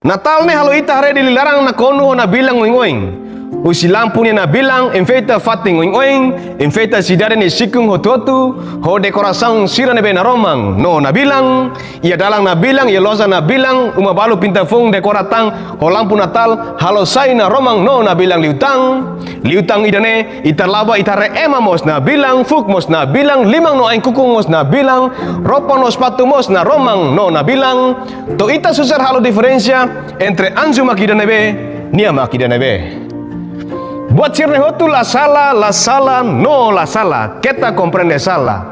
Natal ne halo ita hare dililarang na kono na bilang oing-oing. Usi lampu ni na bilang enfeita fating oing-oing, enfeita sidare ni sikung hotu-hotu, ho dekorasang sira nebe na romang, no na bilang, ia dalang na bilang, ia loza na bilang, umabalu pinta fung dekoratang, ho lampu natal, halo sai na romang, no na bilang liutang idane, italaba itare ema mos na bilang, fuk mos na bilang, limang no aing kukung mos na bilang, ropang no sepatu mos na romang, no na bilang, to ita susar halo diferencia, entre anju makida nebe, nia makida nebe. Buat sirne hotu la sala, no la sala. Kita comprende sala.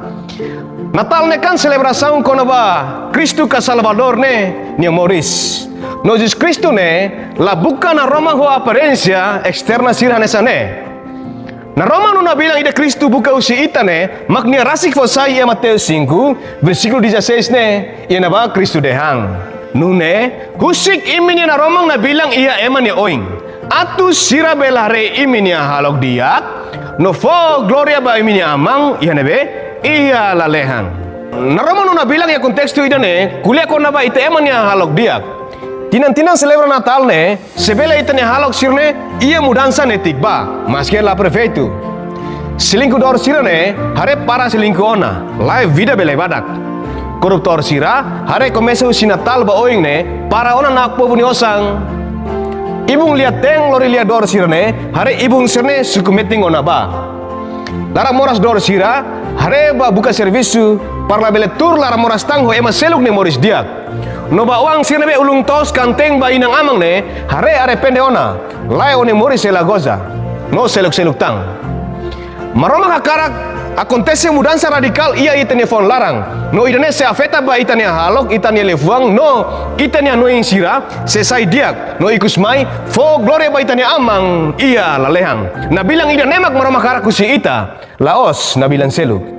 Natal ne kan celebração kono ba Cristo ka Salvador ne nia Moris. No Jesus Cristo ne la bukan na Roma ho aparência externa sirha nessa ne. Na Roma no nabilang ida Cristo buka usi ita ne magnia rasik fosai ia Mateus 5 versículo 16 ne ia na ba Cristo dehang. Nune husik imini na Romang nabilang ia eman ni oing. Atu sira belare iminia halok diak no fo gloria ba iminia amang iya nebe iya lalehang naroma no nabilang ya kontekstu idane kuliah kona ba ite eman ya halok diak tinan celebra natal ne sebela itane halok sirne iya mudansa netik ba masker la prefeitu selingkuh dor sirane hare para selingkuh ona live vida bele badak koruptor sira hare komesu sinatal ba oing ne para ona nakpo buni osang ibung lihat teng lori lihat dor sirane hare ibung sirne suku meting ona ba lara moras dor sira hare ba buka servisu parla bele tur lara moras tang ho ema seluk ne moris diak no ba uang sirne be ulung tos kanteng ba inang amang ne hare pende ona lai one moris sela goza no seluk tang maroma hakarak acontece mudança radical ia itane fon larang no idane se afeta ba itane halok itane lefuang no itane noing sira se sai diak no ikus mai fo gloria ba itane amang ia lalehang nabilang ida nemak maroma karaku si ita laos nabilang seluk